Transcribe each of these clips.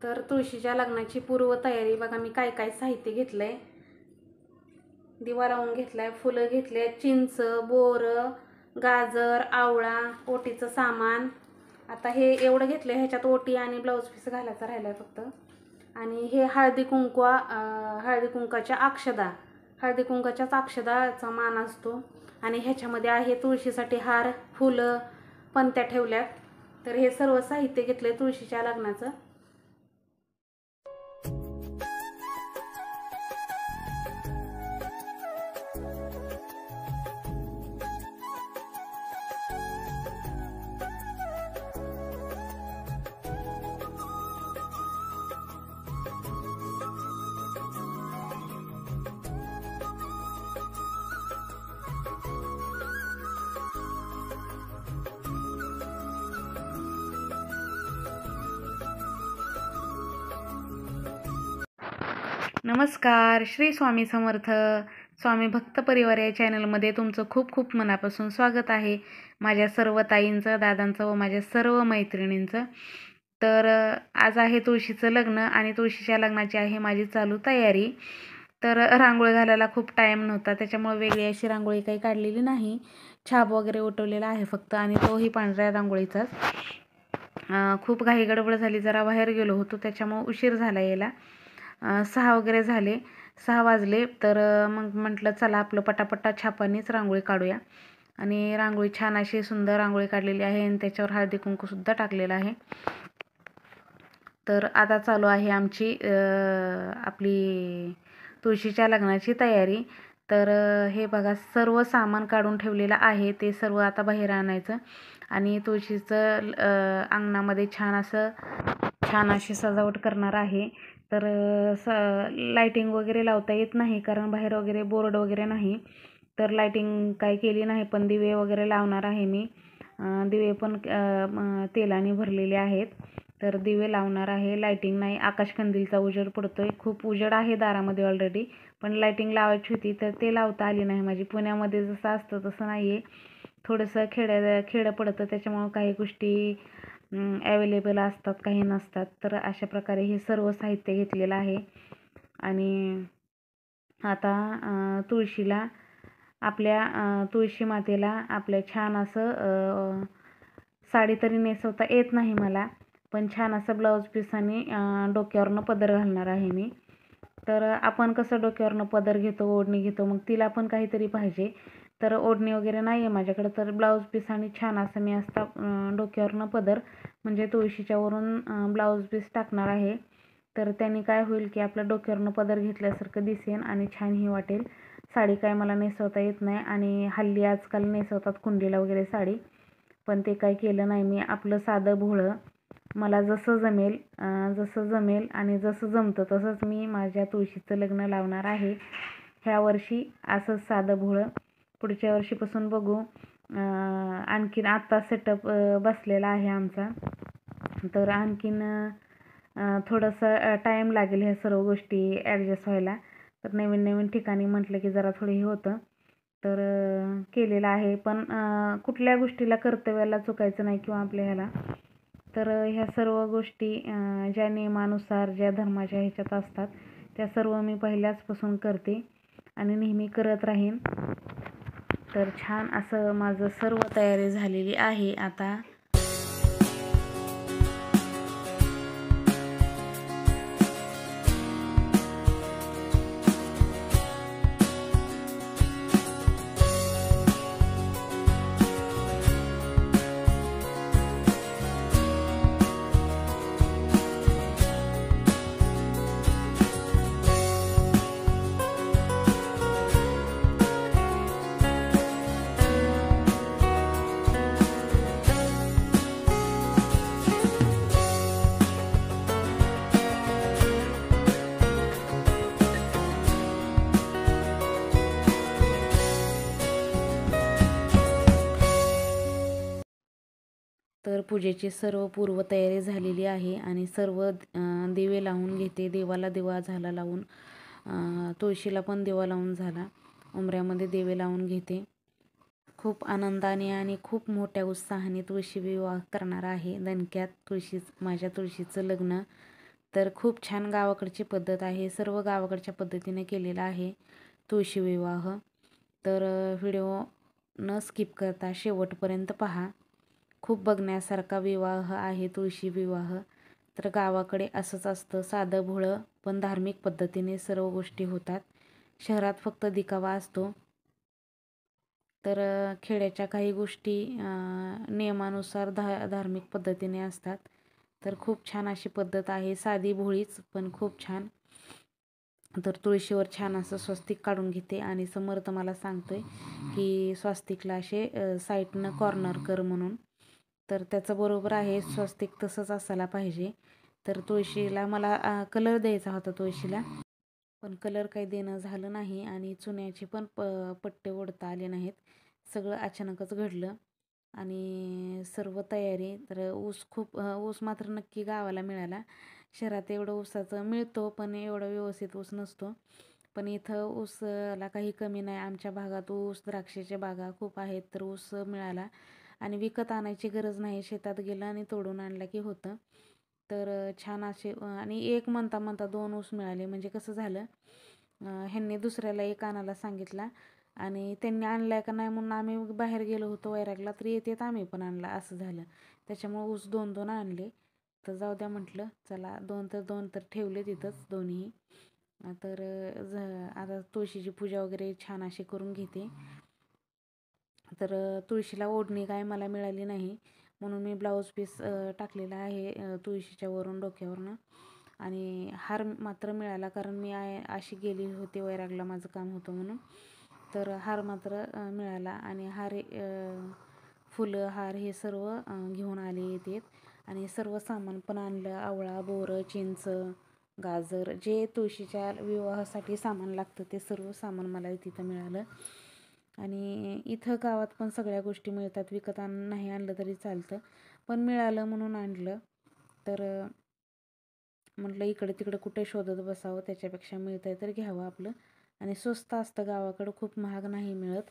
तर तुळशीच्या लग्नाची पूर्वतयारी बघा, मी काय काय साहित्य घेतलंय. दिवा लावून घेतलाय, फुलं घेतले, चिंच, बोर, गाजर, आवळा, ओटीचं सामान. आता हे एवढं घेतलं. ह्याच्यात ओटी आणि ब्लाऊज पीस घालायचा राहिलाय फक्त. आणि हे हळदी कुंकाच्या अक्षदा, हळदी कुंकाच्याच अक्षदाचा मान असतो. आणि ह्याच्यामध्ये आहे तुळशीसाठी हार, फुलं, पंत्या ठेवल्यात. तर हे सर्व साहित्य घेतले तुळशीच्या लग्नाचं. नमस्कार, श्री स्वामी समर्थ. स्वामी भक्त परिवार या चॅनलमध्ये तुमचं खूप खूप मनापासून स्वागत आहे. माझ्या सर्व ताईंचं, दादांचं व माझ्या सर्व मैत्रिणींचं. तर आज आहे तुळशीचं लग्न आणि तुळशीच्या लग्नाची आहे माझी चालू तयारी. तर रांगोळी घालायला खूप टाईम नव्हता, त्याच्यामुळे वेगळी अशी रांगोळी काही काढलेली नाही. छाप वगैरे उठवलेला आहे फक्त, आणि तोही पांढऱ्या रांगोळीचाच. खूप घाई गडबड झाली, जरा बाहेर गेलो होतो त्याच्यामुळे उशीर झाला यायला. 6 वगैरे झाले, 6 वाजले. तर मग म्हटलं चला आपलं पटापटा छापानेच रांगोळी काढूया. आणि रांगोळी छान अशी सुंदर रांगोळी काढलेली आहे आणि त्याच्यावर हळदी कुंकूसुद्धा टाकलेलं आहे. तर आता चालू आहे आमची आपली तुळशीच्या लग्नाची तयारी. तर हे बघा, सर्व सामान काढून ठेवलेलं आहे, ते सर्व आता बाहेर आणायचं. आणि तुळशीचं अंगणामध्ये छान अशी सजावट करणार आहे. तर लाईटिंग वगैरे लावता येत नाही, कारण बाहेर वगैरे बोर्ड वगैरे नाही. तर लाईटिंग काही केली नाही, पण दिवे वगैरे लावणार आहे मी. दिवे पण तेलाने भरलेले आहेत, तर दिवे लावणार आहे. लाईटिंग नाही, आकाशकंदीलचा उजेड पडतोय. खूप उजेड आहे दारामध्ये ऑलरेडी, पण लाईटिंग लावायची होती तर ते लावता आली नाही माझी. पुण्यामध्ये जसं असतं तसं नाही आहे, थोडंसं खेडं पडतं, त्याच्यामुळं काही गोष्टी ॲवेलेबल असतात, काही नसतात. तर अशा प्रकारे हे सर्व साहित्य घेतलेलं आहे. आणि आता तुळशीला, आपल्या तुळशी मातेला आपल्या छान असं साडी तरी नेसवता येत नाही मला, पण छान असं ब्लाऊज पीस आणि डोक्यावरनं पदर घालणार आहे मी. तर आपण कसं डोक्यावरनं पदर घेतो, ओढणी घेतो, मग तिला पण काहीतरी पाहिजे. तर ओढणी वगैरे नाही आहे माझ्याकडं, तर ब्लाऊज पीस आणि छान असं मी असता डोक्यावरनं पदर, म्हणजे तुळशीच्या वरून ब्लाऊज पीस टाकणार आहे. तर त्यांनी काय होईल की आपल्या डोक्यावरनं पदर घेतल्यासारखं दिसेल आणि छानही वाटेल. साडी काय मला नेसवता येत नाही, आणि हल्ली आजकाल नेसवतात कुंडीला वगैरे साडी, पण ते काय केलं नाही मी. आपलं साधं भोळं मला जसं जमेल आणि जसं जमतं तसंच मी माझ्या तुळशीचं लग्न लावणार आहे. ह्या वर्षी असंच साधं भोळं, पुढच्या वर्षीपासून बघू. आणखीन आत्ता सेटअप बसलेला आहे आमचा, तर आणखीन थोडंसं टाईम लागेल ह्या सर्व गोष्टी ॲडजस्ट व्हायला. तर नवीन ठिकाणी म्हटलं की जरा थोडं हे होतं, तर केलेलं आहे. पण कुठल्या गोष्टीला कर्तव्याला चुकायचं नाही किंवा आपल्या ह्याला. तर ह्या सर्व गोष्टी ज्या नियमानुसार, ज्या धर्माच्या ह्याच्यात असतात, त्या सर्व मी पहिल्याचपासून करते आणि नेहमी करत राहीन. तर छान असं माझं सर्व तयारी झालेली आहे आता. तर पूजेची सर्व पूर्वतयारी झालेली आहे आणि सर्व दिवे लावून घेते. देवाला दिवा झाला लावून, तुळशीला पण दिवा लावून झाला, उंबऱ्यामध्ये दिवे लावून घेते. खूप आनंदाने आणि खूप मोठ्या उत्साहाने तुळशी विवाह करणार आहे दणक्यात. माझ्या तुळशीचं लग्न तर खूप छान गावाकडची पद्धत आहे. सर्व गावाकडच्या पद्धतीने केलेला आहे तुळशी विवाह. तर व्हिडिओ न स्किप करता शेवटपर्यंत पहा. खूप बघण्यासारखा विवाह आहे तुळशी विवाह. तर गावाकडे असंच असतं, साधं भोळं पण धार्मिक पद्धतीने सर्व गोष्टी होतात. शहरात फक्त दिखावा असतो. तर खेड्याच्या काही गोष्टी नियमानुसार धार्मिक पद्धतीने असतात. तर खूप छान अशी पद्धत आहे, साधी भोळीच पण खूप छान. तर तुळशीवर छान असं स्वस्तिक काढून घेते आणि समर्थ मला सांगतोय की स्वस्तिकला असे साईडनं कॉर्नर कर म्हणून. तर त्याचं बरोबर आहे, स्वस्तिक तसंच असायला पाहिजे. तर तुळशीला मला कलर द्यायचा होता तुळशीला, पण कलर काही देणं झालं नाही आणि चुन्याचे पण पट्टे ओढता आले नाहीत. सगळं अचानकच घडलं आणि सर्व तयारी. तर ऊस मात्र नक्की गावाला मिळाला. शहरात एवढं ऊसाचं मिळतो पण एवढा व्यवस्थित ऊस नसतो. पण इथं ऊसला काही कमी नाही. आमच्या भागात ऊस द्राक्षाच्या बागा खूप आहेत. तर ऊस मिळाला आणि विकत आणायची गरज नाही. शेतात गेलं आणि तोडून आणला की होतं. तर छान असे आणि एक म्हणता 2 ऊस मिळाले. म्हणजे कसं झालं, ह्यांनी दुसऱ्याला एक आणायला सांगितला आणि त्यांनी आणलाय का नाही म्हणून आम्ही बाहेर गेलो होतो वैरागला, तर येतेत आम्ही पण आणला, असं झालं. त्याच्यामुळे ऊस 2 आणले. तर जाऊ द्या म्हटलं, चला 2 तर ठेवले तिथंच दोन्ही. तर आता तुळशीची पूजा वगैरे छान अशी करून घेते. तर तुळशीला ओढणी काय मला मिळाली नाही म्हणून मी ब्लाऊज पीस टाकलेला आहे तुळशीच्या वरून डोक्यावरनं. आणि हार मात्र मिळाला, कारण मी अशी गेली होते वैरागला, माझं काम होतं म्हणून. तर हार मात्र मिळाला आणि फुलं हार हे सर्व घेऊन आले येते. आणि सर्व सामान पण आणलं, आवळा, बोरं, चिंच, गाजर, जे तुळशीच्या विवाहासाठी सामान लागतं ते सर्व सामान मला तिथं मिळालं. आणि इथं गावात पण सगळ्या गोष्टी मिळतात, विकत नाही आणलं तरी चालतं, पण मिळालं म्हणून आणलं. तर म्हटलं इकडे तिकडे कुठे शोधत बसावं, त्याच्यापेक्षा मिळतंय तर घ्यावं आपलं. आणि स्वस्त असतं गावाकडं, खूप महाग नाही मिळत.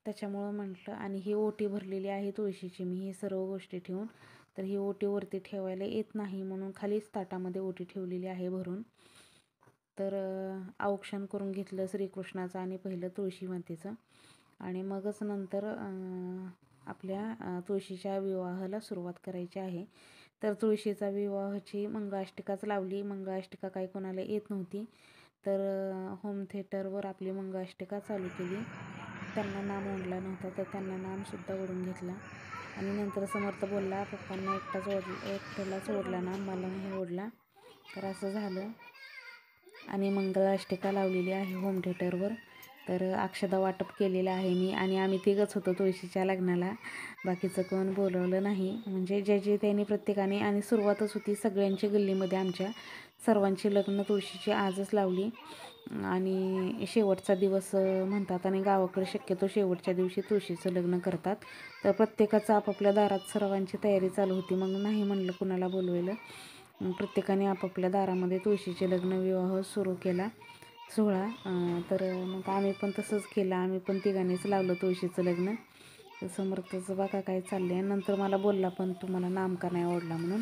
त्याच्यामुळं म्हटलं. आणि ही ओटी भरलेली आहे तुळशीची मी ही सर्व गोष्टी ठेवून. तर ही ओटी वरती ठेवायला येत नाही म्हणून खालीच ताटामध्ये ओटी ठेवलेली आहे भरून. तर औक्षण करून घेतलं श्रीकृष्णाचं आणि पहिलं तुळशी मातेचं. आणि मगच नंतर आपल्या तुळशीच्या विवाहाला सुरुवात करायची आहे. तर तुळशीचा विवाहाची मंगळाष्टिकाच लावली. मंगळाष्टिका काही कोणाला येत नव्हती, तर होम थिएटरवर आपली मंगळाष्टिका चालू केली. त्यांना नाम ओढला नव्हता, तर त्यांना नामसुद्धा ओढून घेतला. आणि नंतर समर्थ बोलला, पप्पांना एकट्यालाच ओढला नाम, मला नाही ओढला. तर असं झालं आणि मंगळाष्टिका लावलेली आहे होम थिएटरवर. तर अक्षदा वाटप केलेलं आहे मी आणि आम्ही तिघंच होतो तुळशीच्या लग्नाला, बाकीचं कोण बोलवलं नाही. म्हणजे जे त्यांनी प्रत्येकाने. आणि सुरुवातच होती सगळ्यांची गल्लीमध्ये, आमच्या सर्वांची लग्न तुळशीची आजच लावली आणि शेवटचा दिवस म्हणतात. आणि गावाकडे शक्यतो शेवटच्या दिवशी तुळशीचं लग्न करतात. तर प्रत्येकाचं आपापल्या दारात सर्वांची तयारी चालू होती. मग नाही म्हणलं कुणाला बोलवायला, प्रत्येकाने आपापल्या दारामध्ये तुळशीचे लग्न विवाह सुरू केला सोहळा. तर मग आम्ही पण तसंच केलं, आम्ही पण तिघांनीच लावलं तुळशीचं लग्न. तर समर्थचं बघा काय चाललं आहे. नंतर मला बोलला पण, तुम्हाला नाम का नाही ओढला म्हणून.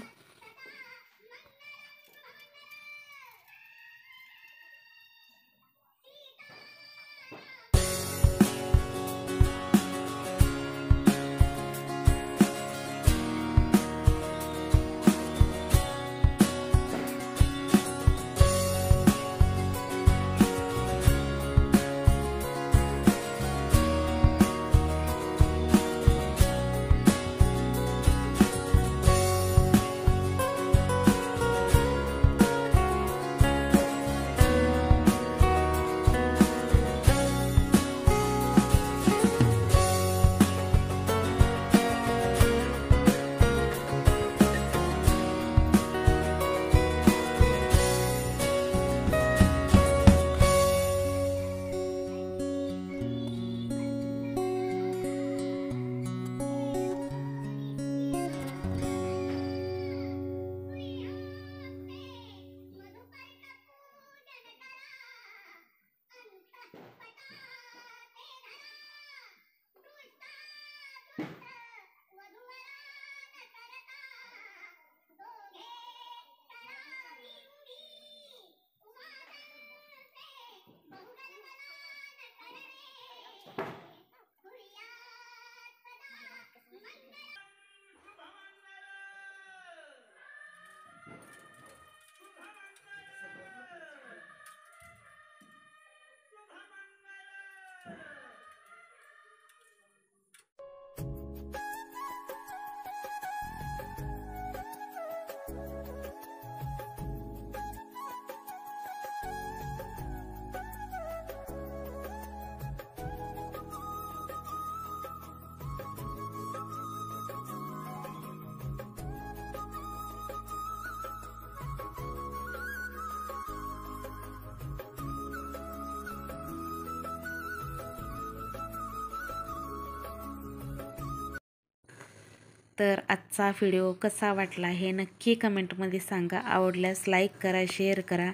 तर आजचा व्हिडिओ कसा वाटला हे नक्की कमेंटमध्ये सांगा. आवडल्यास लाईक करा, शेअर करा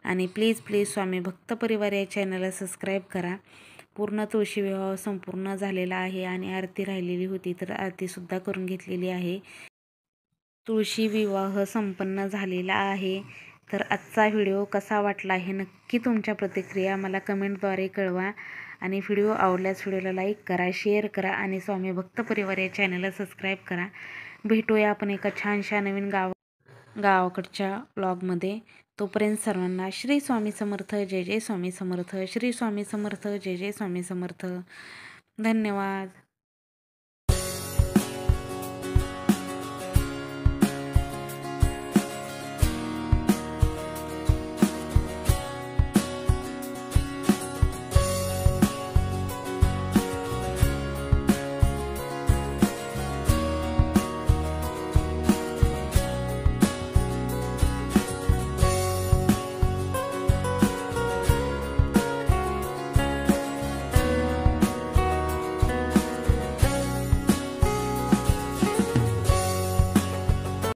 आणि प्लीज स्वामी भक्त परिवार या चॅनलला सबस्क्राईब करा. पूर्ण तुळशी विवाह संपूर्ण झालेला आहे आणि आरती राहिलेली होती तर आरतीसुद्धा करून घेतलेली आहे. तुळशी विवाह संपन्न झालेला आहे. तर आजचा व्हिडिओ कसा वाटला हे नक्की तुमच्या प्रतिक्रिया मला कमेंटद्वारे कळवा आणि व्हिडिओ आवडल्यास व्हिडिओला लाईक करा, शेअर करा आणि स्वामी भक्त परिवार या चॅनलला सबस्क्राईब करा. भेटूया आपण एका छानशा नवीन गावाकडच्या ब्लॉगमध्ये. तोपर्यंत सर्वांना श्री स्वामी समर्थ. जय जय स्वामी समर्थ. श्री स्वामी समर्थ. जय जय स्वामी समर्थ. धन्यवाद.